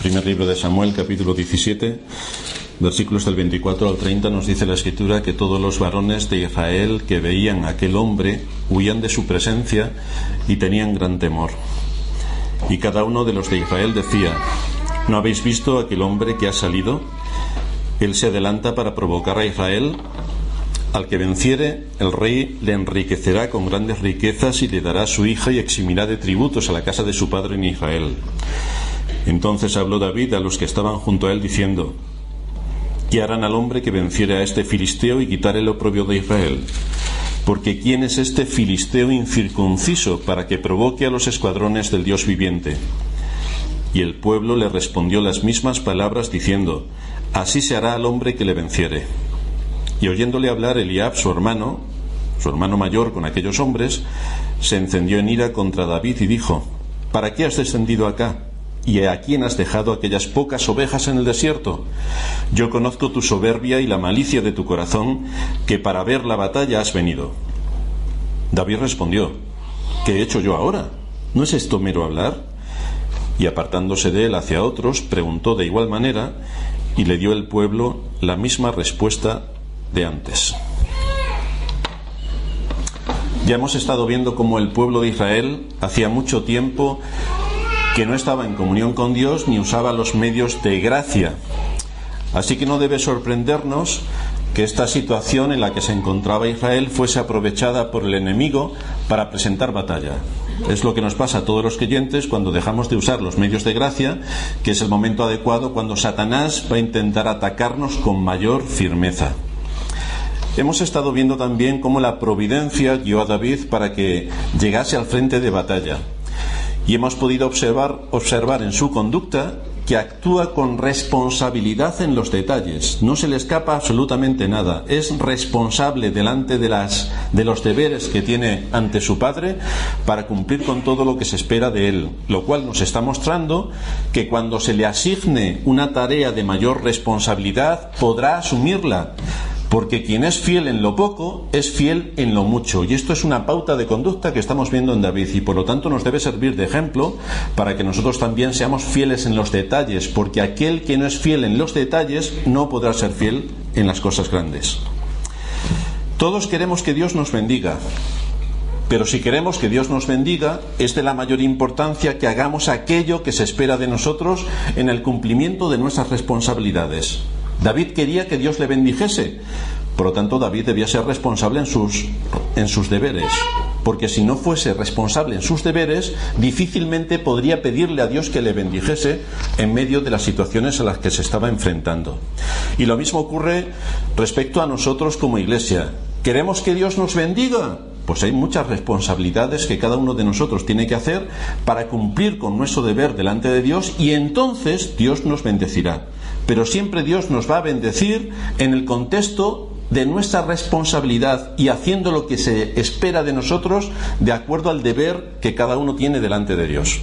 Primer libro de Samuel, capítulo 17, versículos del 24 al 30, nos dice la Escritura que todos los varones de Israel que veían a aquel hombre huían de su presencia y tenían gran temor. Y cada uno de los de Israel decía: ¿no habéis visto a aquel hombre que ha salido? Él se adelanta para provocar a Israel. Al que venciere, el rey le enriquecerá con grandes riquezas y le dará a su hija y eximirá de tributos a la casa de su padre en Israel. Entonces habló David a los que estaban junto a él diciendo: ¿qué harán al hombre que venciere a este filisteo y quitare el oprobio de Israel? Porque ¿quién es este filisteo incircunciso para que provoque a los escuadrones del Dios viviente? Y el pueblo le respondió las mismas palabras diciendo: así se hará al hombre que le venciere. Y oyéndole hablar Eliab, su hermano mayor, con aquellos hombres, se encendió en ira contra David y dijo: ¿para qué has descendido acá? ¿Y a quién has dejado aquellas pocas ovejas en el desierto? Yo conozco tu soberbia y la malicia de tu corazón, que para ver la batalla has venido. David respondió: ¿qué he hecho yo ahora? ¿No es esto mero hablar? Y apartándose de él hacia otros, preguntó de igual manera, y le dio el pueblo la misma respuesta de antes. Ya hemos estado viendo cómo el pueblo de Israel hacía mucho tiempo que no estaba en comunión con Dios ni usaba los medios de gracia. Así que no debe sorprendernos que esta situación en la que se encontraba Israel fuese aprovechada por el enemigo para presentar batalla. Es lo que nos pasa a todos los creyentes cuando dejamos de usar los medios de gracia, que es el momento adecuado cuando Satanás va a intentar atacarnos con mayor firmeza. Hemos estado viendo también cómo la providencia guió a David para que llegase al frente de batalla. Y hemos podido observar en su conducta que actúa con responsabilidad en los detalles. No se le escapa absolutamente nada. Es responsable delante de los deberes que tiene ante su padre para cumplir con todo lo que se espera de él. Lo cual nos está mostrando que cuando se le asigne una tarea de mayor responsabilidad podrá asumirla. Porque quien es fiel en lo poco, es fiel en lo mucho. Y esto es una pauta de conducta que estamos viendo en David. Y por lo tanto nos debe servir de ejemplo para que nosotros también seamos fieles en los detalles. Porque aquel que no es fiel en los detalles no podrá ser fiel en las cosas grandes. Todos queremos que Dios nos bendiga. Pero si queremos que Dios nos bendiga, es de la mayor importancia que hagamos aquello que se espera de nosotros en el cumplimiento de nuestras responsabilidades. David quería que Dios le bendijese, por lo tanto David debía ser responsable en sus deberes, porque si no fuese responsable en sus deberes, difícilmente podría pedirle a Dios que le bendijese en medio de las situaciones a las que se estaba enfrentando. Y lo mismo ocurre respecto a nosotros como iglesia. ¿Queremos que Dios nos bendiga? Pues hay muchas responsabilidades que cada uno de nosotros tiene que hacer para cumplir con nuestro deber delante de Dios, y entonces Dios nos bendecirá. Pero siempre Dios nos va a bendecir en el contexto de nuestra responsabilidad y haciendo lo que se espera de nosotros de acuerdo al deber que cada uno tiene delante de Dios.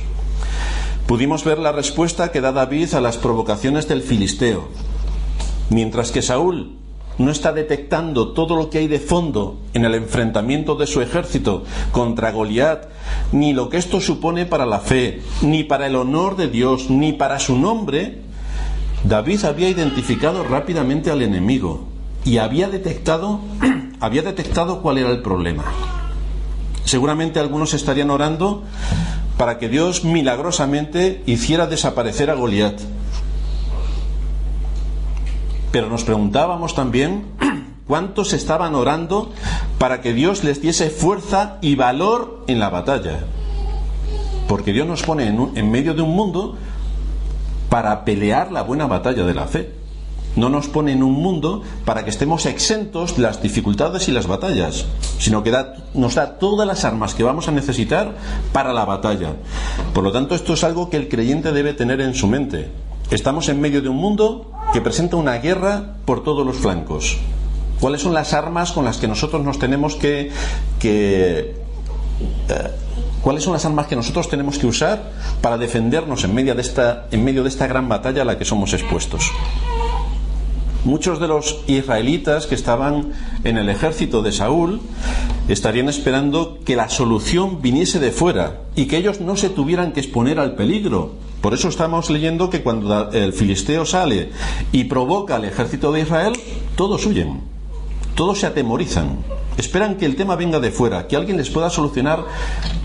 Pudimos ver la respuesta que da David a las provocaciones del filisteo. Mientras que Saúl no está detectando todo lo que hay de fondo en el enfrentamiento de su ejército contra Goliat, ni lo que esto supone para la fe, ni para el honor de Dios, ni para su nombre, David había identificado rápidamente al enemigo y había detectado cuál era el problema. Seguramente algunos estarían orando para que Dios milagrosamente hiciera desaparecer a Goliat. Pero nos preguntábamos también cuántos estaban orando para que Dios les diese fuerza y valor en la batalla. Porque Dios nos pone en medio de un mundo para pelear la buena batalla de la fe. No nos pone en un mundo para que estemos exentos de las dificultades y las batallas, sino que nos da todas las armas que vamos a necesitar para la batalla. Por lo tanto, esto es algo que el creyente debe tener en su mente. Estamos en medio de un mundo que presenta una guerra por todos los flancos. ¿Cuáles son las armas con las que nosotros nos tenemos ¿Cuáles son las armas que nosotros tenemos que usar para defendernos en medio de esta gran batalla a la que somos expuestos? Muchos de los israelitas que estaban en el ejército de Saúl estarían esperando que la solución viniese de fuera y que ellos no se tuvieran que exponer al peligro. Por eso estamos leyendo que cuando el filisteo sale y provoca al ejército de Israel, todos huyen, todos se atemorizan, esperan que el tema venga de fuera, que alguien les pueda solucionar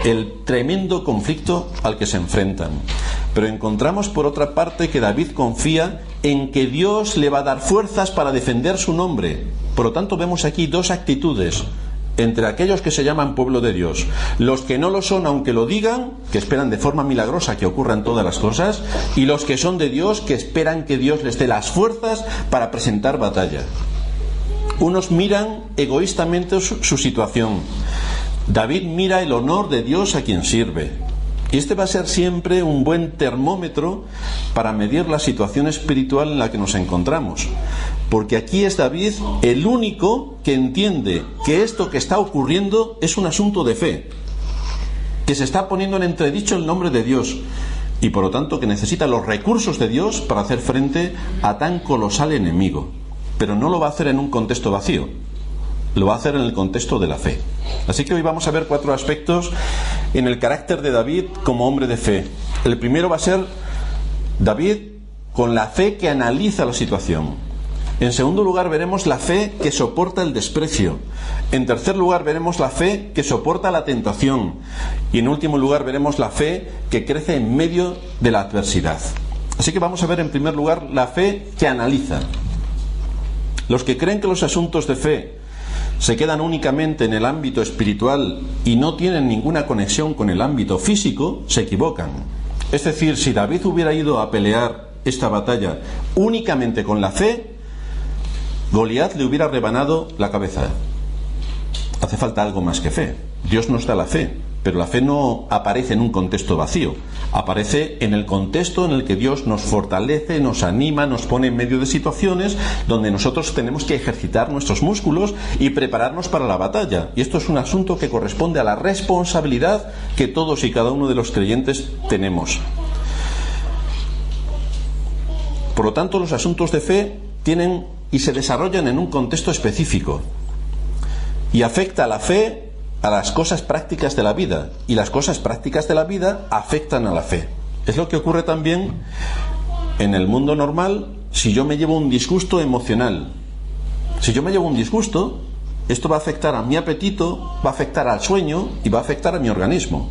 el tremendo conflicto al que se enfrentan. Pero encontramos por otra parte que David confía en que Dios le va a dar fuerzas para defender su nombre. Por lo tanto, vemos aquí dos actitudes entre aquellos que se llaman pueblo de Dios, los que no lo son aunque lo digan, que esperan de forma milagrosa que ocurran todas las cosas, y los que son de Dios, que esperan que Dios les dé las fuerzas para presentar batalla. Unos miran egoístamente su situación. David mira el honor de Dios a quien sirve. Y este va a ser siempre un buen termómetro para medir la situación espiritual en la que nos encontramos. Porque aquí es David el único que entiende que esto que está ocurriendo es un asunto de fe, que se está poniendo en entredicho el nombre de Dios y por lo tanto que necesita los recursos de Dios para hacer frente a tan colosal enemigo. Pero no lo va a hacer en un contexto vacío, lo va a hacer en el contexto de la fe. Así que hoy vamos a ver 4 aspectos en el carácter de David como hombre de fe. El primero va a ser David con la fe que analiza la situación. En segundo lugar veremos la fe que soporta el desprecio. En tercer lugar veremos la fe que soporta la tentación. Y en último lugar veremos la fe que crece en medio de la adversidad. Así que vamos a ver en primer lugar la fe que analiza. Los que creen que los asuntos de fe se quedan únicamente en el ámbito espiritual y no tienen ninguna conexión con el ámbito físico, se equivocan. Es decir, si David hubiera ido a pelear esta batalla únicamente con la fe, Goliat le hubiera rebanado la cabeza. Hace falta algo más que fe. Dios nos da la fe, pero la fe no aparece en un contexto vacío. Aparece en el contexto en el que Dios nos fortalece, nos anima, nos pone en medio de situaciones donde nosotros tenemos que ejercitar nuestros músculos y prepararnos para la batalla. Y esto es un asunto que corresponde a la responsabilidad que todos y cada uno de los creyentes tenemos. Por lo tanto, los asuntos de fe tienen y se desarrollan en un contexto específico. Y afecta a la fe a las cosas prácticas de la vida, y las cosas prácticas de la vida afectan a la fe. Es lo que ocurre también en el mundo normal si yo me llevo un disgusto emocional. Si yo me llevo un disgusto, esto va a afectar a mi apetito, va a afectar al sueño y va a afectar a mi organismo.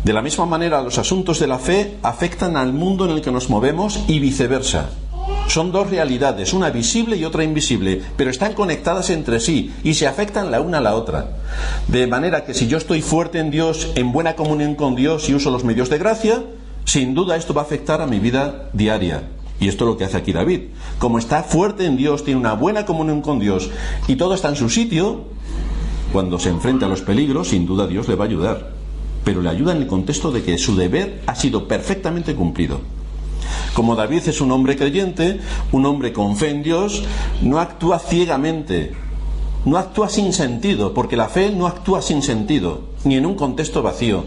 De la misma manera, los asuntos de la fe afectan al mundo en el que nos movemos y viceversa. Son dos realidades, una visible y otra invisible, pero están conectadas entre sí y se afectan la una a la otra. De manera que si yo estoy fuerte en Dios, en buena comunión con Dios y uso los medios de gracia, sin duda esto va a afectar a mi vida diaria. Y esto es lo que hace aquí David. Como está fuerte en Dios, tiene una buena comunión con Dios y todo está en su sitio, cuando se enfrenta a los peligros, sin duda Dios le va a ayudar. Pero le ayuda en el contexto de que su deber ha sido perfectamente cumplido. Como David es un hombre creyente, un hombre con fe en Dios, no actúa ciegamente, no actúa sin sentido, porque la fe no actúa sin sentido, ni en un contexto vacío,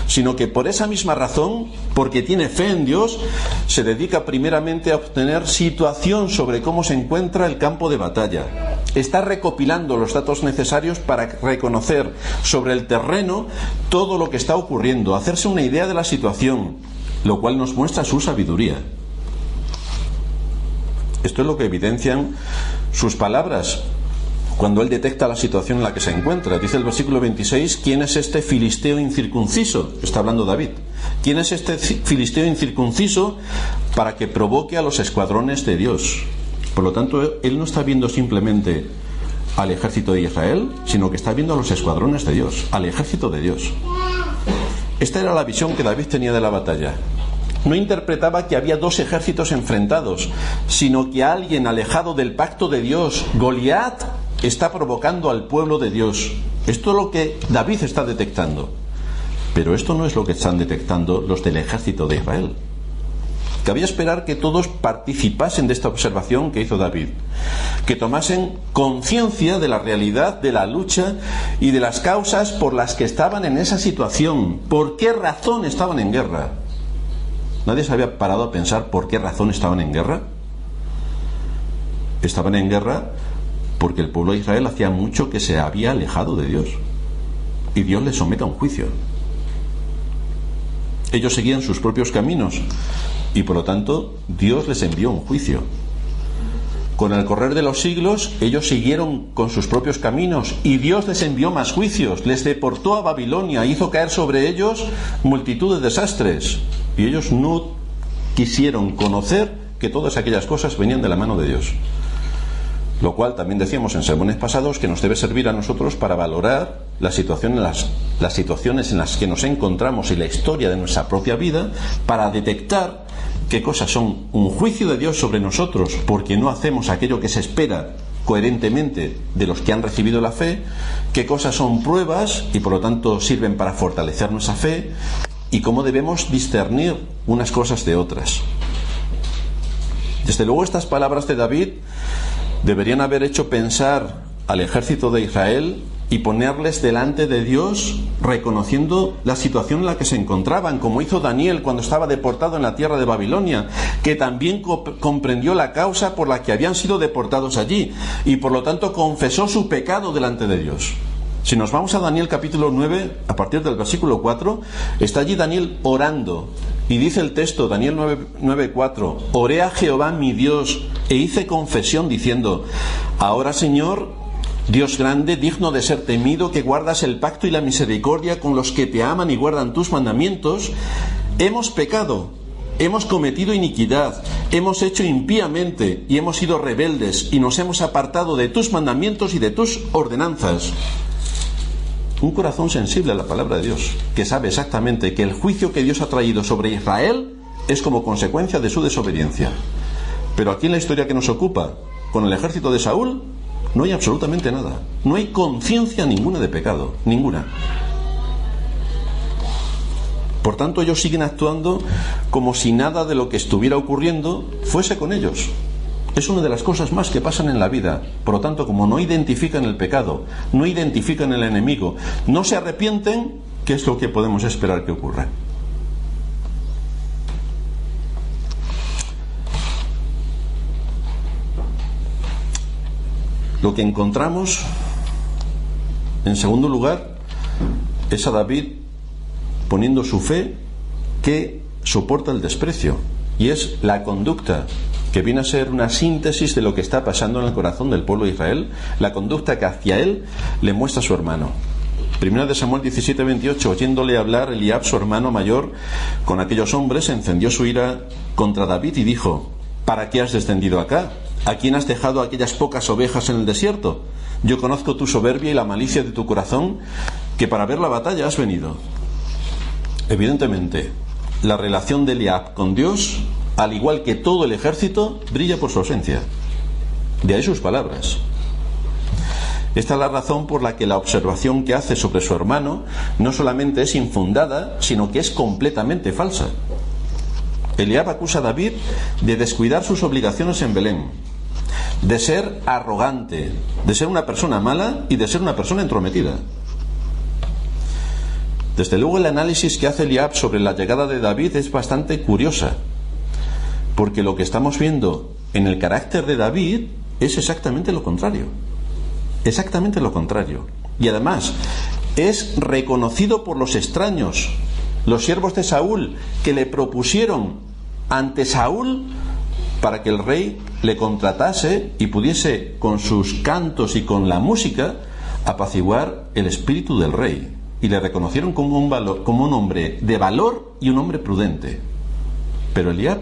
sino que por esa misma razón, porque tiene fe en Dios, se dedica primeramente a obtener situación sobre cómo se encuentra el campo de batalla. Está recopilando los datos necesarios para reconocer sobre el terreno todo lo que está ocurriendo, hacerse una idea de la situación, lo cual nos muestra su sabiduría. Esto es lo que evidencian sus palabras cuando él detecta la situación en la que se encuentra. Dice el versículo 26, ¿quién es este filisteo incircunciso? Está hablando David. ¿Quién es este filisteo incircunciso para que provoque a los escuadrones de Dios? Por lo tanto, él no está viendo simplemente al ejército de Israel, sino que está viendo a los escuadrones de Dios, al ejército de Dios. Esta era la visión que David tenía de la batalla. No interpretaba que había dos ejércitos enfrentados, sino que alguien alejado del pacto de Dios, Goliat, está provocando al pueblo de Dios. Esto es lo que David está detectando. Pero esto no es lo que están detectando los del ejército de Israel. Cabía esperar que todos participasen de esta observación que hizo David, que tomasen conciencia de la realidad de la lucha y de las causas por las que estaban en esa situación, por qué razón estaban en guerra. ¿Nadie se había parado a pensar por qué razón estaban en guerra? Estaban en guerra porque el pueblo de Israel hacía mucho que se había alejado de Dios, y Dios les somete a un juicio. Ellos seguían sus propios caminos, y por lo tanto Dios les envió un juicio. Con el correr de los siglos, ellos siguieron con sus propios caminos, y Dios les envió más juicios, les deportó a Babilonia, hizo caer sobre ellos multitud de desastres, y ellos no quisieron conocer que todas aquellas cosas venían de la mano de Dios. Lo cual también decíamos en sermones pasados que nos debe servir a nosotros para valorar las situaciones en las que nos encontramos y la historia de nuestra propia vida, para detectar qué cosas son un juicio de Dios sobre nosotros porque no hacemos aquello que se espera coherentemente de los que han recibido la fe, qué cosas son pruebas y por lo tanto sirven para fortalecer nuestra fe, y cómo debemos discernir unas cosas de otras. Desde luego, estas palabras de David deberían haber hecho pensar al ejército de Israel y ponerles delante de Dios, reconociendo la situación en la que se encontraban, como hizo Daniel cuando estaba deportado en la tierra de Babilonia, que también comprendió la causa por la que habían sido deportados allí, y por lo tanto confesó su pecado delante de Dios. Si nos vamos a Daniel capítulo 9, a partir del versículo 4, está allí Daniel orando, y dice el texto, Daniel 9:4, oré a Jehová mi Dios, e hice confesión diciendo, ahora Señor, Dios grande, digno de ser temido, que guardas el pacto y la misericordia con los que te aman y guardan tus mandamientos, hemos pecado, hemos cometido iniquidad, hemos hecho impíamente y hemos sido rebeldes y nos hemos apartado de tus mandamientos y de tus ordenanzas. Un corazón sensible a la palabra de Dios, que sabe exactamente que el juicio que Dios ha traído sobre Israel es como consecuencia de su desobediencia. Pero aquí en la historia que nos ocupa, con el ejército de Saúl, no hay absolutamente nada. No hay conciencia ninguna de pecado, ninguna. Por tanto, ellos siguen actuando como si nada de lo que estuviera ocurriendo fuese con ellos. Es una de las cosas más que pasan en la vida. Por lo tanto, como no identifican el pecado, no identifican el enemigo, no se arrepienten, ¿qué es lo que podemos esperar que ocurra? Lo que encontramos, en segundo lugar, es a David poniendo su fe que soporta el desprecio, y es la conducta que viene a ser una síntesis de lo que está pasando en el corazón del pueblo de Israel, la conducta que hacia él le muestra su hermano. Primera de Samuel 17:28, oyéndole hablar Eliab, su hermano mayor, con aquellos hombres, encendió su ira contra David y dijo, ¿para qué has descendido acá? ¿A quién has dejado aquellas pocas ovejas en el desierto? Yo conozco tu soberbia y la malicia de tu corazón, que para ver la batalla has venido. Evidentemente, la relación de Eliab con Dios, al igual que todo el ejército, brilla por su ausencia. De ahí sus palabras. Esta es la razón por la que la observación que hace sobre su hermano no solamente es infundada, sino que es completamente falsa. Eliab acusa a David de descuidar sus obligaciones en Belén, de ser arrogante, de ser una persona mala y de ser una persona entrometida. Desde luego, el análisis que hace Eliab sobre la llegada de David es bastante curiosa, porque lo que estamos viendo en el carácter de David es exactamente lo contrario. Exactamente lo contrario. Y además, es reconocido por los extraños, los siervos de Saúl, que le propusieron ante Saúl para que el rey le contratase y pudiese, con sus cantos y con la música, apaciguar el espíritu del rey. Y le reconocieron como un hombre de valor y un hombre prudente. Pero Eliab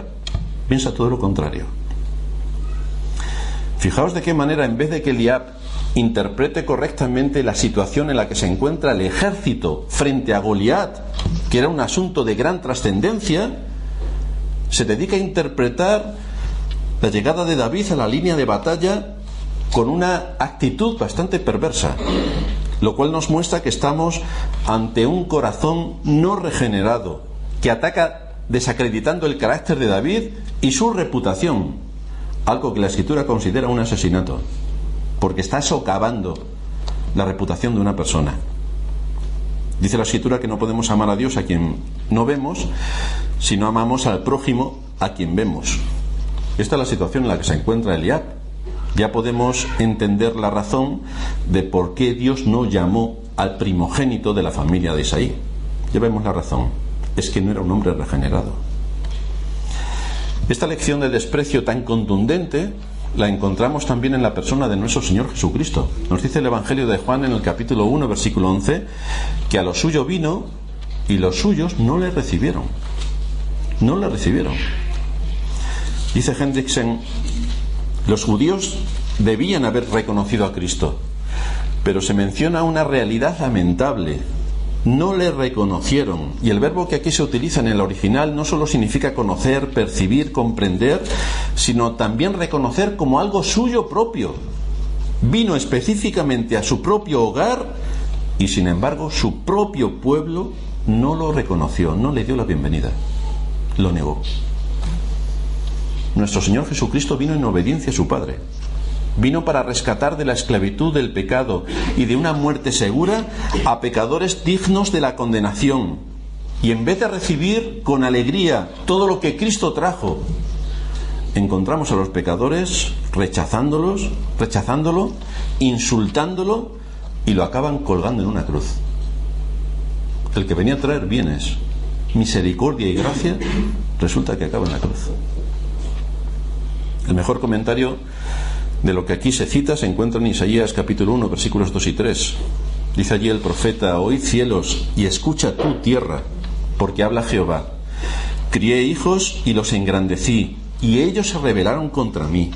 piensa todo lo contrario. Fijaos de qué manera, en vez de que Eliab interprete correctamente la situación en la que se encuentra el ejército frente a Goliat, que era un asunto de gran trascendencia, se dedica a interpretar la llegada de David a la línea de batalla con una actitud bastante perversa, lo cual nos muestra que estamos ante un corazón no regenerado, que ataca desacreditando el carácter de David y su reputación, algo que la Escritura considera un asesinato, porque está socavando la reputación de una persona. Dice la Escritura que no podemos amar a Dios a quien no vemos, sino amamos al prójimo a quien vemos. Esta es la situación en la que se encuentra Eliab. ya podemos entender la razón de por qué Dios no llamó al primogénito de la familia de Isaí. Ya vemos la razón, es que no era un hombre regenerado. Esta lección de desprecio tan contundente la encontramos también en la persona de nuestro Señor Jesucristo. Nos dice el Evangelio de Juan en el capítulo 1, versículo 11, que a lo suyo vino y los suyos no le recibieron. No le recibieron. Dice Hendrickson, los judíos debían haber reconocido a Cristo, pero se menciona una realidad lamentable. No le reconocieron. Y el verbo que aquí se utiliza en el original no solo significa conocer, percibir, comprender, sino también reconocer como algo suyo propio. Vino específicamente a su propio hogar y sin embargo su propio pueblo no lo reconoció, no le dio la bienvenida, lo negó. Nuestro Señor Jesucristo vino en obediencia a su Padre. Vino para rescatar de la esclavitud del pecado y de una muerte segura a pecadores dignos de la condenación. Y en vez de recibir con alegría todo lo que Cristo trajo, encontramos a los pecadores rechazándolo, insultándolo y lo acaban colgando en una cruz. El que venía a traer bienes, misericordia y gracia, resulta que acaba en la cruz. El mejor comentario de lo que aquí se cita se encuentra en Isaías capítulo 1, versículos 2 y 3. Dice allí el profeta: oíd cielos y escucha tú tierra, porque habla Jehová. Crié hijos y los engrandecí, y ellos se rebelaron contra mí.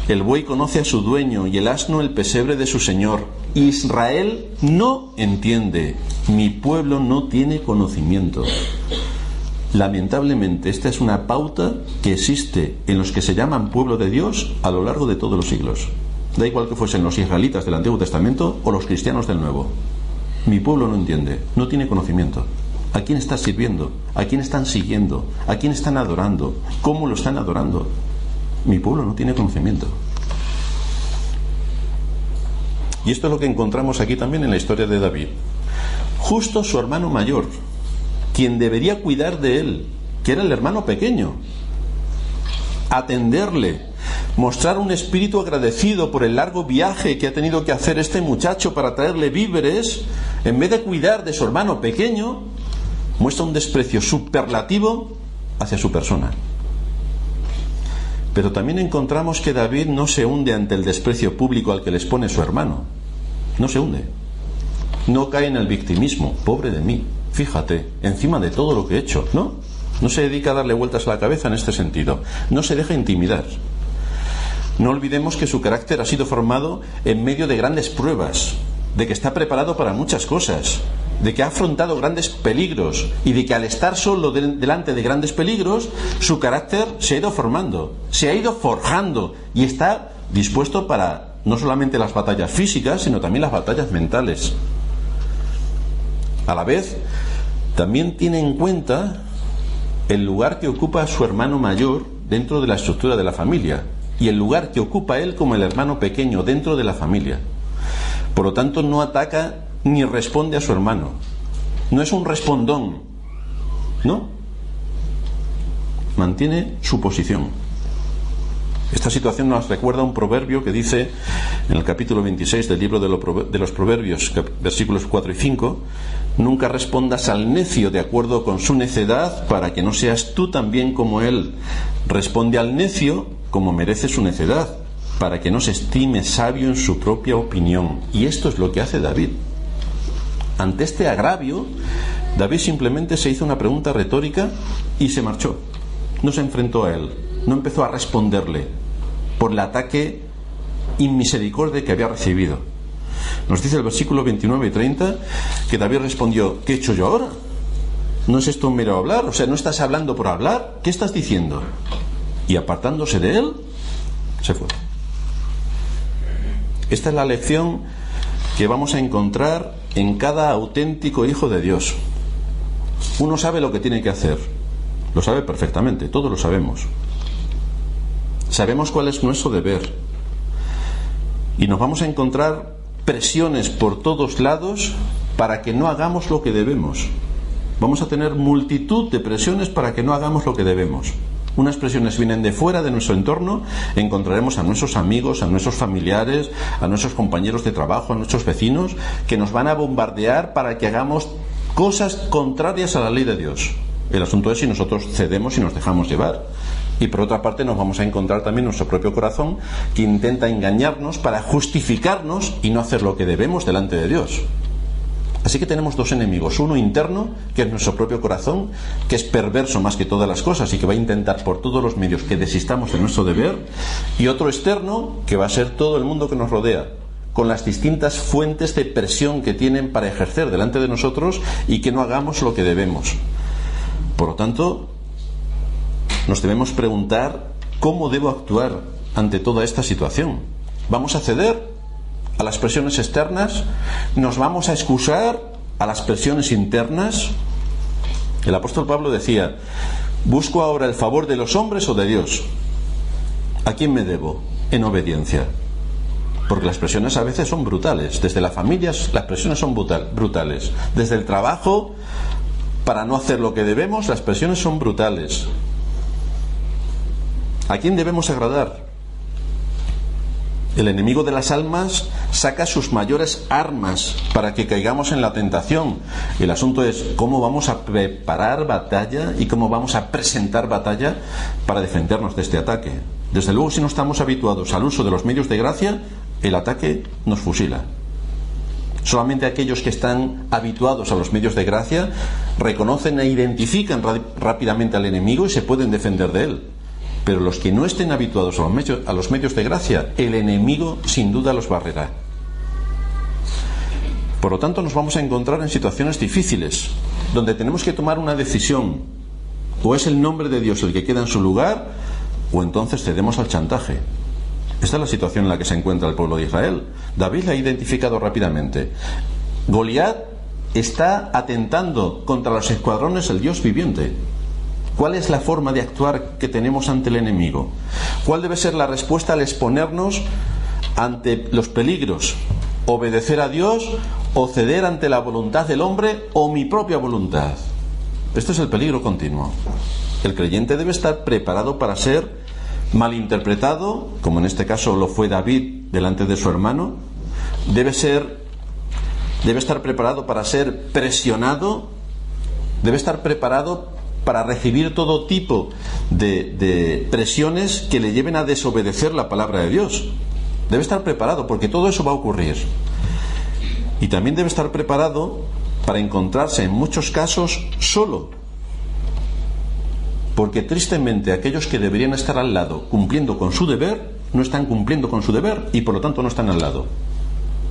El buey conoce a su dueño y el asno el pesebre de su señor. Israel no entiende, mi pueblo no tiene conocimiento. Lamentablemente, esta es una pauta que existe en los que se llaman pueblo de Dios a lo largo de todos los siglos. Da igual que fuesen los israelitas del Antiguo Testamento o los cristianos del Nuevo. Mi pueblo no entiende, no tiene conocimiento. ¿A quién está sirviendo? ¿A quién están siguiendo? ¿A quién están adorando? ¿Cómo lo están adorando? Mi pueblo no tiene conocimiento. Y esto es lo que encontramos aquí también en la historia de David. Justo su hermano mayor, quien debería cuidar de él, que era el hermano pequeño, atenderle, mostrar un espíritu agradecido por el largo viaje que ha tenido que hacer este muchacho para traerle víveres, en vez de cuidar de su hermano pequeño, muestra un desprecio superlativo hacia su persona. Pero también encontramos que David no se hunde ante el desprecio público al que le expone su hermano. No se hunde. No cae en el victimismo. Pobre de mí. Fíjate, encima de todo lo que he hecho, ¿no? No se dedica a darle vueltas a la cabeza en este sentido. No se deja intimidar. No olvidemos que su carácter ha sido formado en medio de grandes pruebas, de que está preparado para muchas cosas, de que ha afrontado grandes peligros y de que al estar solo delante de grandes peligros, su carácter se ha ido formando, se ha ido forjando y está dispuesto para no solamente las batallas físicas, sino también las batallas mentales. A la vez, también tiene en cuenta el lugar que ocupa su hermano mayor dentro de la estructura de la familia y el lugar que ocupa él como el hermano pequeño dentro de la familia. Por lo tanto, no ataca ni responde a su hermano. No es un respondón, ¿no? Mantiene su posición. Esta situación nos recuerda un proverbio que dice en el capítulo 26 del libro de los Proverbios, versículos 4 y 5: nunca respondas al necio de acuerdo con su necedad, para que no seas tú también como él. Responde al necio como merece su necedad, para que no se estime sabio en su propia opinión. Y esto es lo que hace David. Ante este agravio, David simplemente se hizo una pregunta retórica y se marchó. No se enfrentó a él, no empezó a responderle por el ataque inmisericordia que había recibido. Nos dice el versículo 29 y 30 que David respondió: ¿qué he hecho yo ahora? ¿No es esto un mero hablar? O sea, ¿no estás hablando por hablar? ¿Qué estás diciendo? Y apartándose de él, se fue. Esta es la lección que vamos a encontrar en cada auténtico hijo de Dios. Uno sabe lo que tiene que hacer, lo sabe perfectamente, todos lo sabemos. Sabemos cuál es nuestro deber y nos vamos a encontrar presiones por todos lados para que no hagamos lo que debemos. Vamos a tener multitud de presiones para que no hagamos lo que debemos. Unas presiones vienen de fuera de nuestro entorno, encontraremos a nuestros amigos, a nuestros familiares, a nuestros compañeros de trabajo, a nuestros vecinos, que nos van a bombardear para que hagamos cosas contrarias a la ley de Dios. El asunto es si nosotros cedemos y nos dejamos llevar. Y por otra parte nos vamos a encontrar también nuestro propio corazón, que intenta engañarnos para justificarnos y no hacer lo que debemos delante de Dios. Así que tenemos dos enemigos: uno interno, que es nuestro propio corazón, que es perverso más que todas las cosas y que va a intentar por todos los medios que desistamos de nuestro deber, y otro externo, que va a ser todo el mundo que nos rodea, con las distintas fuentes de presión que tienen para ejercer delante de nosotros y que no hagamos lo que debemos. Por lo tanto, nos debemos preguntar cómo debo actuar ante toda esta situación. ¿Vamos a ceder a las presiones externas? ¿Nos vamos a excusar a las presiones internas? El apóstol Pablo decía: ¿busco ahora el favor de los hombres o de Dios? ¿A quién me debo? En obediencia. Porque las presiones a veces son brutales. Desde la familia las presiones son brutales. Desde el trabajo, para no hacer lo que debemos, las presiones son brutales. ¿A quién debemos agradar? El enemigo de las almas saca sus mayores armas para que caigamos en la tentación. El asunto es cómo vamos a preparar batalla y cómo vamos a presentar batalla para defendernos de este ataque. Desde luego, si no estamos habituados al uso de los medios de gracia, el ataque nos fusila. Solamente aquellos que están habituados a los medios de gracia reconocen e identifican rápidamente al enemigo y se pueden defender de él. Pero los que no estén habituados a los medios de gracia, el enemigo sin duda los barrerá. Por lo tanto, nos vamos a encontrar en situaciones difíciles, donde tenemos que tomar una decisión. O es el nombre de Dios el que queda en su lugar, o entonces cedemos al chantaje. Esta es la situación en la que se encuentra el pueblo de Israel. David la ha identificado rápidamente. Goliat está atentando contra los escuadrones del Dios viviente. ¿Cuál es la forma de actuar que tenemos ante el enemigo? ¿Cuál debe ser la respuesta al exponernos ante los peligros? ¿Obedecer a Dios o ceder ante la voluntad del hombre o mi propia voluntad? Este es el peligro continuo. El creyente debe estar preparado para ser malinterpretado, como en este caso lo fue David delante de su hermano. Debe estar preparado para ser presionado. Debe estar preparado para recibir todo tipo de presiones que le lleven a desobedecer la palabra de Dios. Debe estar preparado, porque todo eso va a ocurrir. Y también debe estar preparado para encontrarse en muchos casos solo. Porque tristemente aquellos que deberían estar al lado cumpliendo con su deber, no están cumpliendo con su deber y por lo tanto no están al lado.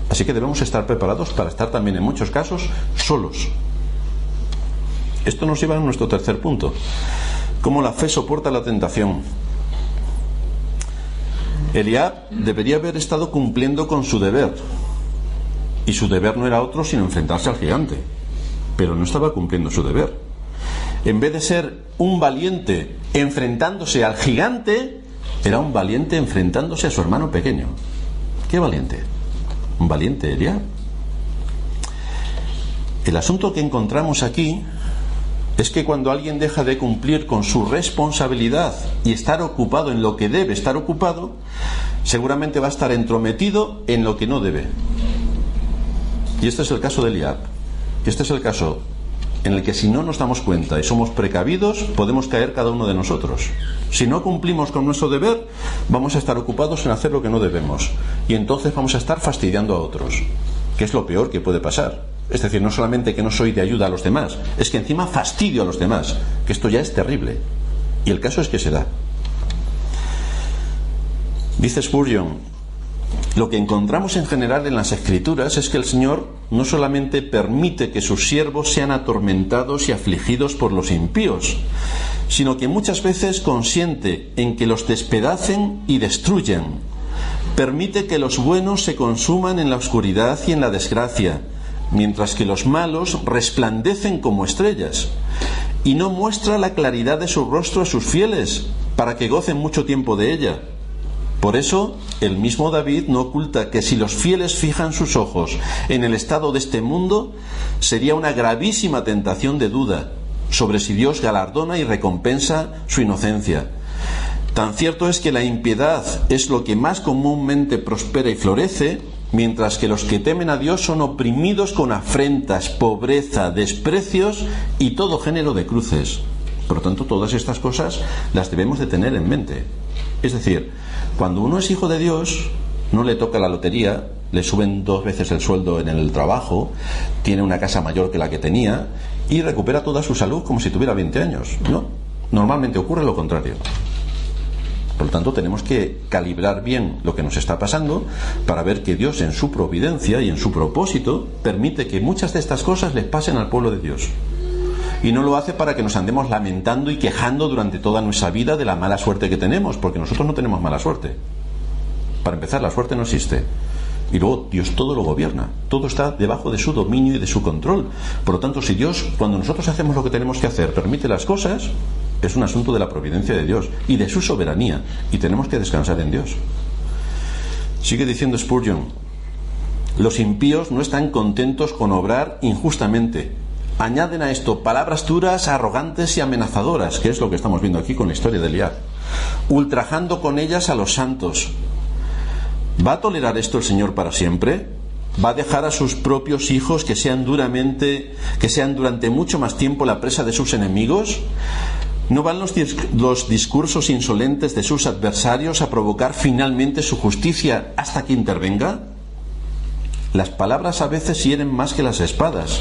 Así que debemos estar preparados para estar también en muchos casos solos. Esto nos lleva a nuestro tercer punto: cómo la fe soporta la tentación. Eliab debería haber estado cumpliendo con su deber, y su deber no era otro sino enfrentarse al gigante, pero no estaba cumpliendo su deber. En vez de ser un valiente enfrentándose al gigante, era un valiente enfrentándose a su hermano pequeño. ¿Qué valiente? Un valiente Eliab. El asunto que encontramos aquí es que cuando alguien deja de cumplir con su responsabilidad y estar ocupado en lo que debe estar ocupado, seguramente va a estar entrometido en lo que no debe. Y este es el caso de Eliab. Este es el caso en el que, si no nos damos cuenta y somos precavidos, podemos caer cada uno de nosotros. Si no cumplimos con nuestro deber, vamos a estar ocupados en hacer lo que no debemos, y entonces vamos a estar fastidiando a otros, que es lo peor que puede pasar. Es decir, no solamente que no soy de ayuda a los demás, es que encima fastidio a los demás, que esto ya es terrible. Y el caso es que se da. Dice Spurgeon: lo que encontramos en general en las Escrituras es que el Señor no solamente permite que sus siervos sean atormentados y afligidos por los impíos, sino que muchas veces consiente en que los despedacen y destruyan. Permite que los buenos se consuman en la oscuridad y en la desgracia, mientras que los malos resplandecen como estrellas, y no muestra la claridad de su rostro a sus fieles, para que gocen mucho tiempo de ella. Por eso, el mismo David no oculta que si los fieles fijan sus ojos en el estado de este mundo, sería una gravísima tentación de duda, sobre si Dios galardona y recompensa su inocencia. Tan cierto es que la impiedad es lo que más comúnmente prospera y florece, mientras que los que temen a Dios son oprimidos con afrentas, pobreza, desprecios y todo género de cruces. Por lo tanto, todas estas cosas las debemos de tener en mente. Es decir, cuando uno es hijo de Dios, no le toca la lotería, le suben 2 veces el sueldo en el trabajo, tiene una casa mayor que la que tenía y recupera toda su salud como si tuviera 20 años. No, normalmente ocurre lo contrario. Por lo tanto, tenemos que calibrar bien lo que nos está pasando para ver que Dios, en su providencia y en su propósito, permite que muchas de estas cosas les pasen al pueblo de Dios. Y no lo hace para que nos andemos lamentando y quejando durante toda nuestra vida de la mala suerte que tenemos, porque nosotros no tenemos mala suerte. Para empezar, la suerte no existe. Y luego Dios todo lo gobierna, todo está debajo de su dominio y de su control. Por lo tanto, si Dios, cuando nosotros hacemos lo que tenemos que hacer, permite las cosas, es un asunto de la providencia de Dios y de su soberanía, y tenemos que descansar en Dios. Sigue diciendo Spurgeon: los impíos no están contentos con obrar injustamente. Añaden a esto palabras duras, arrogantes y amenazadoras, que es lo que estamos viendo aquí con la historia de Eliab, ultrajando con ellas a los santos. ¿Va a tolerar esto el Señor para siempre? ¿Va a dejar a sus propios hijos que sean durante mucho más tiempo la presa de sus enemigos? ¿No van los discursos insolentes de sus adversarios a provocar finalmente su justicia hasta que intervenga? Las palabras a veces hieren más que las espadas.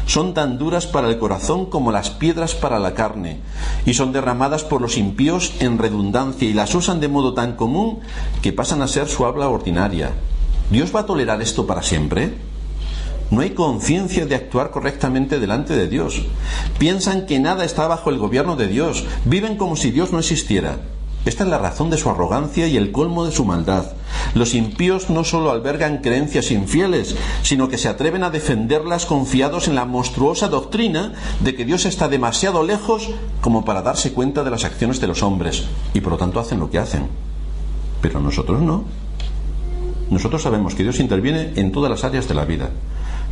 Son tan duras para el corazón como las piedras para la carne, y son derramadas por los impíos en redundancia y las usan de modo tan común que pasan a ser su habla ordinaria. ¿Dios va a tolerar esto para siempre? No hay conciencia de actuar correctamente delante de Dios. Piensan que nada está bajo el gobierno de Dios. Viven como si Dios no existiera. Esta es la razón de su arrogancia y el colmo de su maldad. Los impíos no solo albergan creencias infieles, sino que se atreven a defenderlas confiados en la monstruosa doctrina de que Dios está demasiado lejos como para darse cuenta de las acciones de los hombres, y por lo tanto hacen lo que hacen. Pero nosotros no. Nosotros sabemos que Dios interviene en todas las áreas de la vida.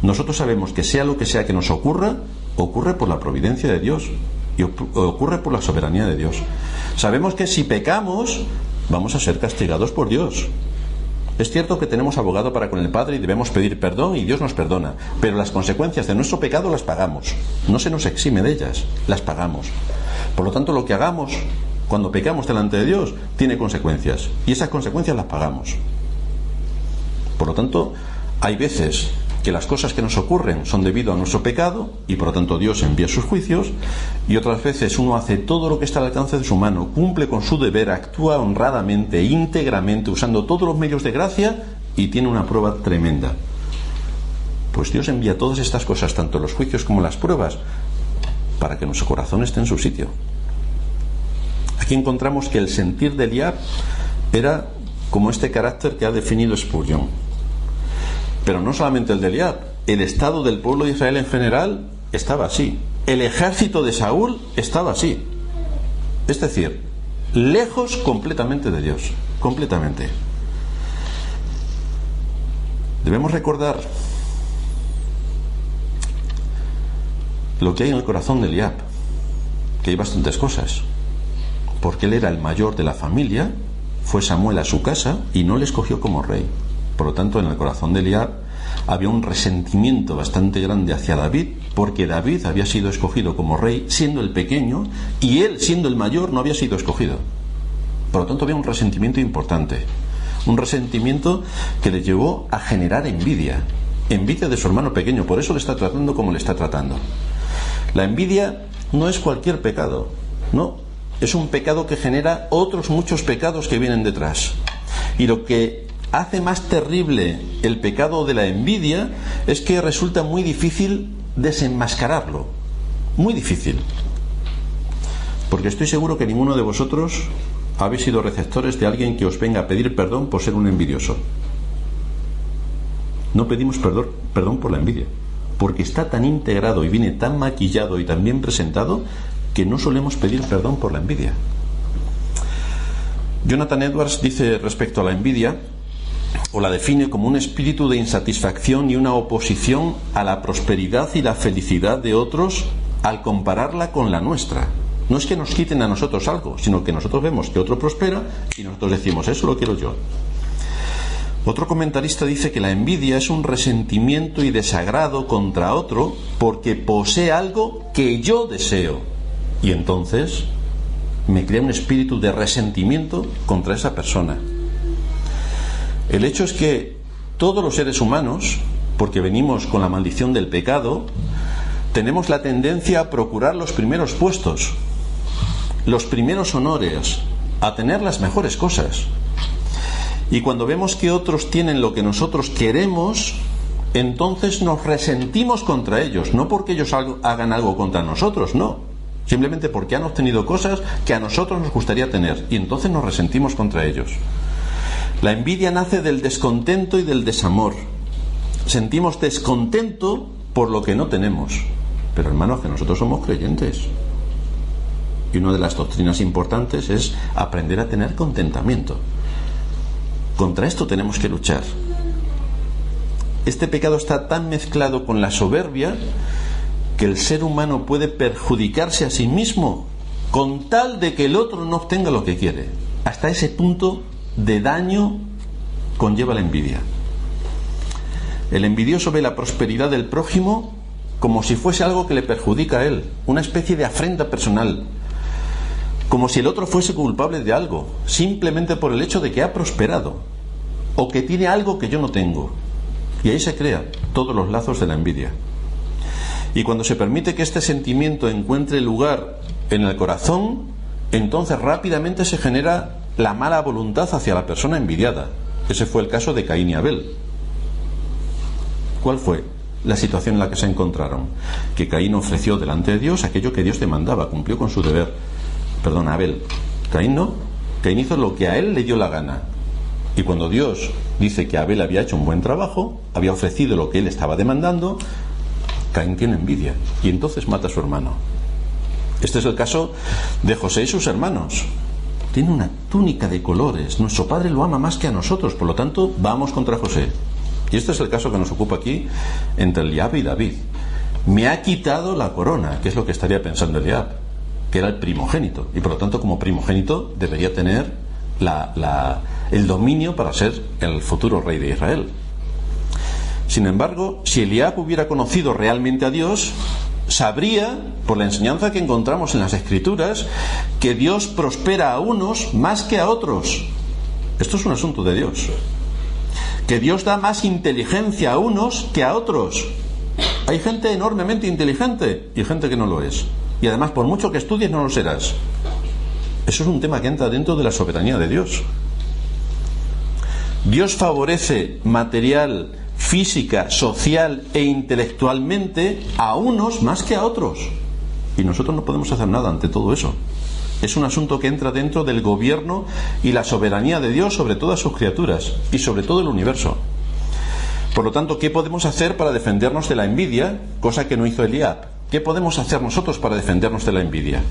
Nosotros sabemos que sea lo que sea que nos ocurra, ocurre por la providencia de Dios y ocurre por la soberanía de Dios. Sabemos que si pecamos, vamos a ser castigados por Dios. Es cierto que tenemos abogado para con el Padre y debemos pedir perdón y Dios nos perdona, pero las consecuencias de nuestro pecado las pagamos. No se nos exime de ellas, las pagamos. Por lo tanto, lo que hagamos cuando pecamos delante de Dios tiene consecuencias, y esas consecuencias las pagamos. Por lo tanto, hay veces que las cosas que nos ocurren son debido a nuestro pecado y por lo tanto Dios envía sus juicios, y otras veces uno hace todo lo que está al alcance de su mano, cumple con su deber, actúa honradamente, íntegramente, usando todos los medios de gracia, y tiene una prueba tremenda. Pues Dios envía todas estas cosas, tanto los juicios como las pruebas, para que nuestro corazón esté en su sitio. Aquí encontramos que el sentir de Eliab era como este carácter que ha definido Spurgeon. Pero no solamente el de Eliab, el estado del pueblo de Israel en general estaba así. El ejército de Saúl estaba así. Es decir, lejos completamente de Dios, completamente. Debemos recordar lo que hay en el corazón de Eliab, que hay bastantes cosas. Porque él era el mayor de la familia, fue Samuel a su casa y no le escogió como rey. Por lo tanto, en el corazón de Eliab había un resentimiento bastante grande hacia David, porque David había sido escogido como rey siendo el pequeño, y él, siendo el mayor, no había sido escogido. Por lo tanto, había un resentimiento importante, un resentimiento que le llevó a generar envidia de su hermano pequeño. Por eso le está tratando como le está tratando. La envidia no es cualquier pecado, no, es un pecado que genera otros muchos pecados que vienen detrás. Y lo que hace más terrible el pecado de la envidia es que resulta muy difícil desenmascararlo. Muy difícil. Porque estoy seguro que ninguno de vosotros habéis sido receptores de alguien que os venga a pedir perdón por ser un envidioso. No pedimos perdón por la envidia, porque está tan integrado y viene tan maquillado y tan bien presentado que no solemos pedir perdón por la envidia. Jonathan Edwards dice respecto a la envidia, o la define como un espíritu de insatisfacción y una oposición a la prosperidad y la felicidad de otros al compararla con la nuestra. No es que nos quiten a nosotros algo, sino que nosotros vemos que otro prospera y nosotros decimos, eso lo quiero yo. Otro comentarista dice que la envidia es un resentimiento y desagrado contra otro porque posee algo que yo deseo. Y entonces me crea un espíritu de resentimiento contra esa persona. El hecho es que todos los seres humanos, porque venimos con la maldición del pecado, tenemos la tendencia a procurar los primeros puestos, los primeros honores, a tener las mejores cosas. Y cuando vemos que otros tienen lo que nosotros queremos, entonces nos resentimos contra ellos, no porque ellos hagan algo contra nosotros, no, simplemente porque han obtenido cosas que a nosotros nos gustaría tener, y entonces nos resentimos contra ellos. La envidia nace del descontento y del desamor. Sentimos descontento por lo que no tenemos. Pero hermanos, que nosotros somos creyentes. Y una de las doctrinas importantes es aprender a tener contentamiento. Contra esto tenemos que luchar. Este pecado está tan mezclado con la soberbia que el ser humano puede perjudicarse a sí mismo con tal de que el otro no obtenga lo que quiere. Hasta ese punto de daño conlleva la envidia. El envidioso ve la prosperidad del prójimo como si fuese algo que le perjudica a él, una especie de afrenta personal, como si el otro fuese culpable de algo, simplemente por el hecho de que ha prosperado, o que tiene algo que yo no tengo. Y ahí se crean todos los lazos de la envidia. Y cuando se permite que este sentimiento encuentre lugar en el corazón, entonces rápidamente se genera la mala voluntad hacia la persona envidiada. Ese fue el caso de Caín y Abel. ¿Cuál fue la situación en la que se encontraron? Que Caín ofreció delante de Dios aquello que Dios demandaba, cumplió con su deber. Perdón, Abel. Caín no. Caín hizo lo que a él le dio la gana. Y cuando Dios dice que Abel había hecho un buen trabajo, había ofrecido lo que él estaba demandando, Caín tiene envidia y entonces mata a su hermano. Este es el caso de José y sus hermanos. Tiene una túnica de colores. Nuestro padre lo ama más que a nosotros, por lo tanto vamos contra José. Y este es el caso que nos ocupa aquí entre Eliab y David. Me ha quitado la corona, que es lo que estaría pensando Eliab, que era el primogénito, y por lo tanto como primogénito debería tener el dominio para ser el futuro rey de Israel. Sin embargo, si Eliab hubiera conocido realmente a Dios, sabría, por la enseñanza que encontramos en las Escrituras, que Dios prospera a unos más que a otros. Esto es un asunto de Dios. Que Dios da más inteligencia a unos que a otros. Hay gente enormemente inteligente y gente que no lo es. Y además, por mucho que estudies, no lo serás. Eso es un tema que entra dentro de la soberanía de Dios. Dios favorece material, física, social e intelectualmente a unos más que a otros. Y nosotros no podemos hacer nada ante todo eso. Es un asunto que entra dentro del gobierno y la soberanía de Dios sobre todas sus criaturas y sobre todo el universo. Por lo tanto, ¿qué podemos hacer para defendernos de la envidia? Cosa que no hizo Eliab. ¿Qué podemos hacer nosotros para defendernos de la envidia?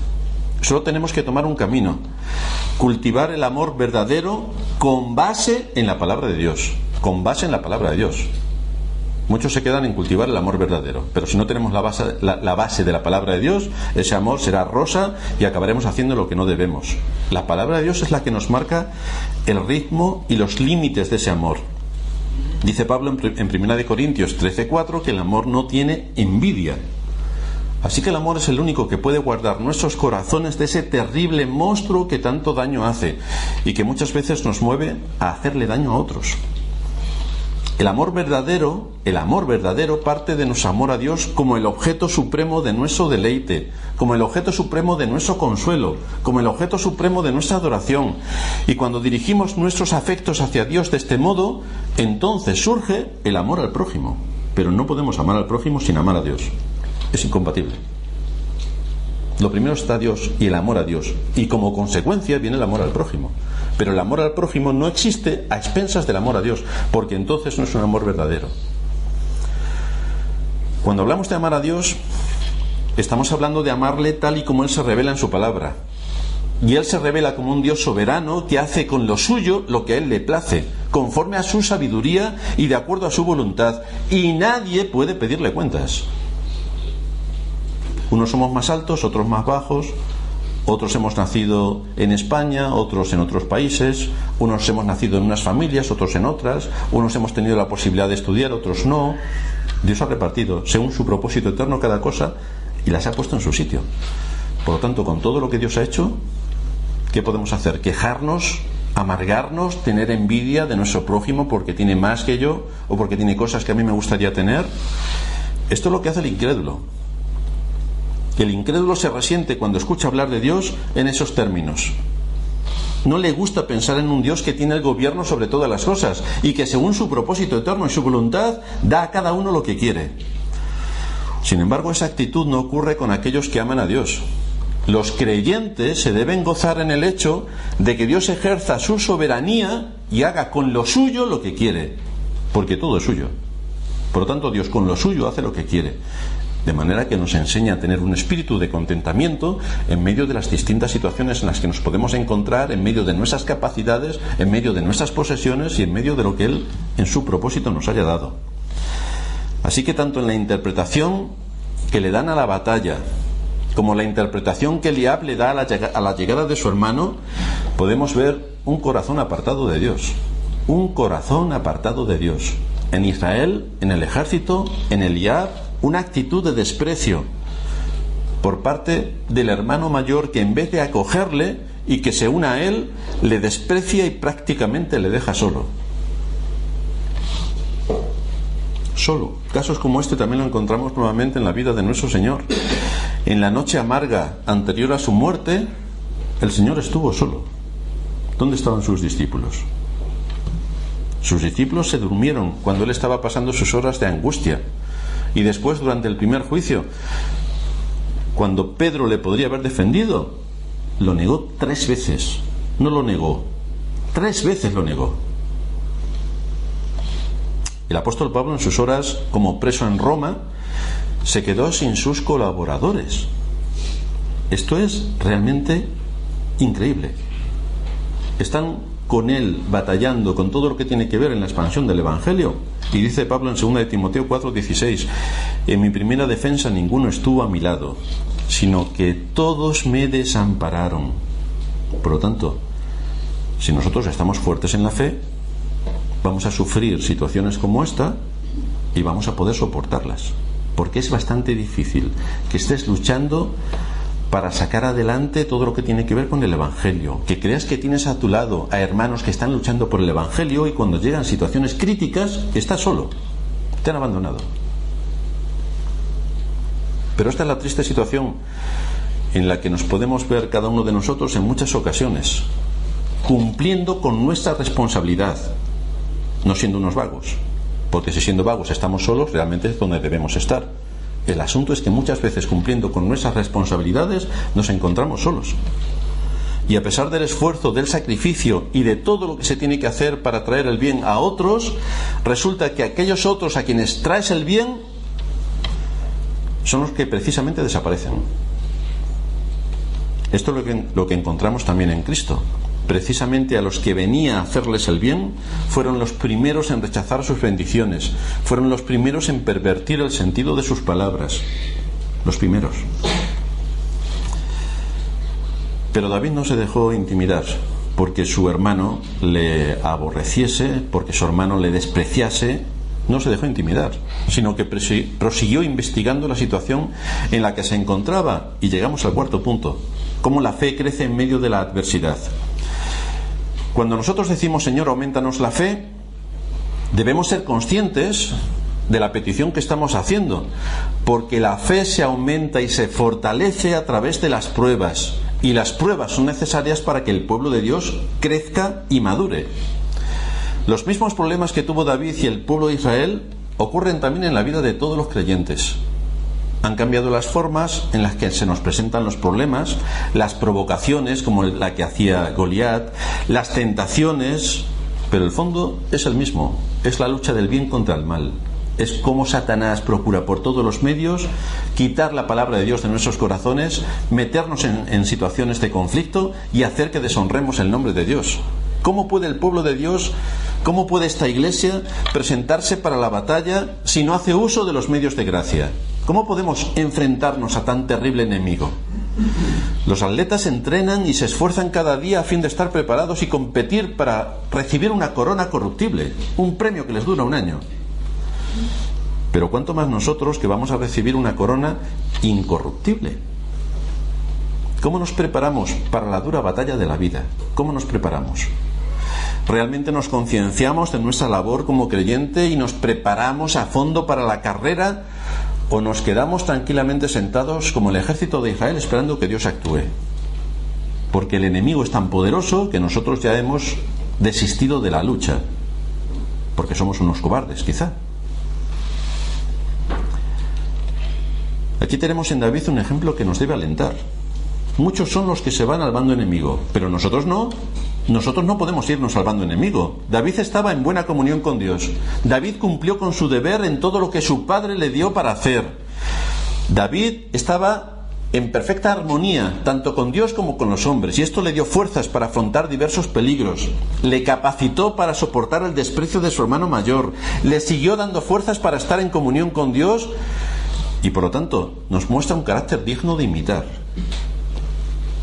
Solo tenemos que tomar un camino: cultivar el amor verdadero con base en la palabra de Dios. Con base en la palabra de Dios. Muchos se quedan en cultivar el amor verdadero, pero si no tenemos la base de la palabra de Dios, ese amor será rosa y acabaremos haciendo lo que no debemos. La palabra de Dios es la que nos marca el ritmo y los límites de ese amor. Dice Pablo en 1 Corintios 13:4 que el amor no tiene envidia. Así que el amor es el único que puede guardar nuestros corazones de ese terrible monstruo que tanto daño hace y que muchas veces nos mueve a hacerle daño a otros. El amor verdadero parte de nuestro amor a Dios como el objeto supremo de nuestro deleite, como el objeto supremo de nuestro consuelo, como el objeto supremo de nuestra adoración. Y cuando dirigimos nuestros afectos hacia Dios de este modo, entonces surge el amor al prójimo. Pero no podemos amar al prójimo sin amar a Dios. Es incompatible. Lo primero está Dios y el amor a Dios, y como consecuencia viene el amor al prójimo. Pero el amor al prójimo no existe a expensas del amor a Dios, porque entonces no es un amor verdadero. Cuando hablamos de amar a Dios, estamos hablando de amarle tal y como Él se revela en su palabra. Y Él se revela como un Dios soberano que hace con lo suyo lo que a Él le place, conforme a su sabiduría y de acuerdo a su voluntad, y nadie puede pedirle cuentas. Unos somos más altos, otros más bajos, otros hemos nacido en España, otros en otros países, unos hemos nacido en unas familias, otros en otras, unos hemos tenido la posibilidad de estudiar, otros no. Dios ha repartido, según su propósito eterno, cada cosa y las ha puesto en su sitio. Por lo tanto, con todo lo que Dios ha hecho, ¿qué podemos hacer? ¿Quejarnos? ¿Amargarnos? ¿Tener envidia de nuestro prójimo porque tiene más que yo o porque tiene cosas que a mí me gustaría tener? Esto es lo que hace el incrédulo. El incrédulo se resiente cuando escucha hablar de Dios en esos términos. No le gusta pensar en un Dios que tiene el gobierno sobre todas las cosas y que según su propósito eterno y su voluntad da a cada uno lo que quiere. Sin embargo, esa actitud no ocurre con aquellos que aman a Dios. Los creyentes se deben gozar en el hecho de que Dios ejerza su soberanía y haga con lo suyo lo que quiere, porque todo es suyo. Por lo tanto, Dios con lo suyo hace lo que quiere. De manera que nos enseña a tener un espíritu de contentamiento en medio de las distintas situaciones en las que nos podemos encontrar, en medio de nuestras capacidades, en medio de nuestras posesiones y en medio de lo que Él en su propósito nos haya dado. Así que tanto en la interpretación que le dan a la batalla como la interpretación que Eliab le da a la llegada de su hermano, podemos ver un corazón apartado de Dios. Un corazón apartado de Dios. En Israel, en el ejército, en Eliab, una actitud de desprecio por parte del hermano mayor que en vez de acogerle y que se una a él, le desprecia y prácticamente le deja solo. Solo. Casos como este también lo encontramos nuevamente en la vida de nuestro Señor. En la noche amarga anterior a su muerte, el Señor estuvo solo. ¿Dónde estaban sus discípulos? Sus discípulos se durmieron cuando Él estaba pasando sus horas de angustia. Y después, durante el primer juicio, cuando Pedro le podría haber defendido, lo negó 3 veces. No lo negó, 3 veces lo negó. El apóstol Pablo, en sus horas como preso en Roma, se quedó sin sus colaboradores. Esto es realmente increíble. Están con él batallando con todo lo que tiene que ver en la expansión del Evangelio. Y dice Pablo en 2 de Timoteo 4:16: en mi primera defensa ninguno estuvo a mi lado, sino que todos me desampararon. Por lo tanto, si nosotros estamos fuertes en la fe, vamos a sufrir situaciones como esta y vamos a poder soportarlas, porque es bastante difícil que estés luchando para sacar adelante todo lo que tiene que ver con el Evangelio, que creas que tienes a tu lado a hermanos que están luchando por el Evangelio y cuando llegan situaciones críticas estás solo, te han abandonado. Pero esta es la triste situación en la que nos podemos ver cada uno de nosotros en muchas ocasiones, cumpliendo con nuestra responsabilidad, no siendo unos vagos, porque si siendo vagos estamos solos, realmente es donde debemos estar. El asunto es que muchas veces, cumpliendo con nuestras responsabilidades, nos encontramos solos. Y a pesar del esfuerzo, del sacrificio y de todo lo que se tiene que hacer para traer el bien a otros, resulta que aquellos otros a quienes traes el bien son los que precisamente desaparecen. Esto es lo que encontramos también en Cristo. Precisamente a los que venía a hacerles el bien, fueron los primeros en rechazar sus bendiciones, fueron los primeros en pervertir el sentido de sus palabras, los primeros. Pero David no se dejó intimidar porque su hermano le aborreciese, porque su hermano le despreciase. No se dejó intimidar, sino que prosiguió investigando la situación en la que se encontraba. Y llegamos al cuarto punto: cómo la fe crece en medio de la adversidad. Cuando nosotros decimos: Señor, aumentanos la fe, debemos ser conscientes de la petición que estamos haciendo, porque la fe se aumenta y se fortalece a través de las pruebas, y las pruebas son necesarias para que el pueblo de Dios crezca y madure. Los mismos problemas que tuvo David y el pueblo de Israel ocurren también en la vida de todos los creyentes. Han cambiado las formas en las que se nos presentan los problemas, las provocaciones como la que hacía Goliat, las tentaciones, pero el fondo es el mismo, es la lucha del bien contra el mal. Es como Satanás procura por todos los medios quitar la palabra de Dios de nuestros corazones, meternos en situaciones de conflicto y hacer que deshonremos el nombre de Dios. ¿Cómo puede el pueblo de Dios, cómo puede esta iglesia presentarse para la batalla si no hace uso de los medios de gracia? ¿Cómo podemos enfrentarnos a tan terrible enemigo? Los atletas entrenan y se esfuerzan cada día a fin de estar preparados y competir para recibir una corona corruptible, un premio que les dura un año. Pero cuánto más nosotros, que vamos a recibir una corona incorruptible. ¿Cómo nos preparamos para la dura batalla de la vida? ¿Cómo nos preparamos? ¿Realmente nos concienciamos de nuestra labor como creyente y nos preparamos a fondo para la carrera? ¿O nos quedamos tranquilamente sentados como el ejército de Israel esperando que Dios actúe? Porque el enemigo es tan poderoso que nosotros ya hemos desistido de la lucha. Porque somos unos cobardes, quizá. Aquí tenemos en David un ejemplo que nos debe alentar. Muchos son los que se van al bando enemigo, pero nosotros no. Nosotros no podemos irnos al bando enemigo. David estaba en buena comunión con Dios. David cumplió con su deber en todo lo que su padre le dio para hacer. David estaba en perfecta armonía, tanto con Dios como con los hombres, y esto le dio fuerzas para afrontar diversos peligros. Le capacitó para soportar el desprecio de su hermano mayor. Le siguió dando fuerzas para estar en comunión con Dios, y por lo tanto nos muestra un carácter digno de imitar.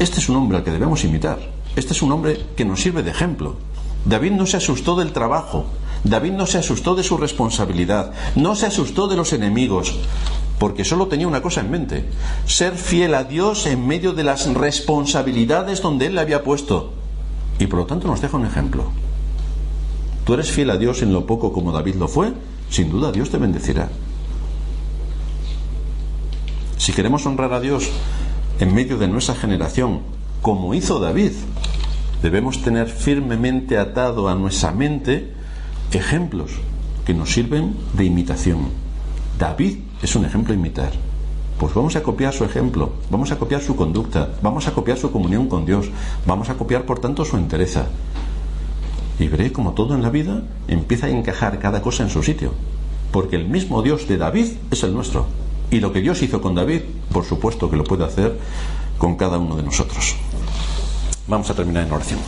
Este es un hombre al que debemos imitar. Este es un hombre que nos sirve de ejemplo. David no se asustó del trabajo. David no se asustó de su responsabilidad. No se asustó de los enemigos. Porque solo tenía una cosa en mente: ser fiel a Dios en medio de las responsabilidades donde Él le había puesto. Y por lo tanto nos deja un ejemplo. Tú eres fiel a Dios en lo poco como David lo fue, sin duda Dios te bendecirá. Si queremos honrar a Dios en medio de nuestra generación, como hizo David, debemos tener firmemente atado a nuestra mente ejemplos que nos sirven de imitación. David es un ejemplo a imitar. Pues vamos a copiar su ejemplo, vamos a copiar su conducta, vamos a copiar su comunión con Dios, vamos a copiar por tanto su entereza. Y veré como todo en la vida empieza a encajar cada cosa en su sitio, porque el mismo Dios de David es el nuestro. Y lo que Dios hizo con David, por supuesto que lo puede hacer con cada uno de nosotros. Vamos a terminar en oración.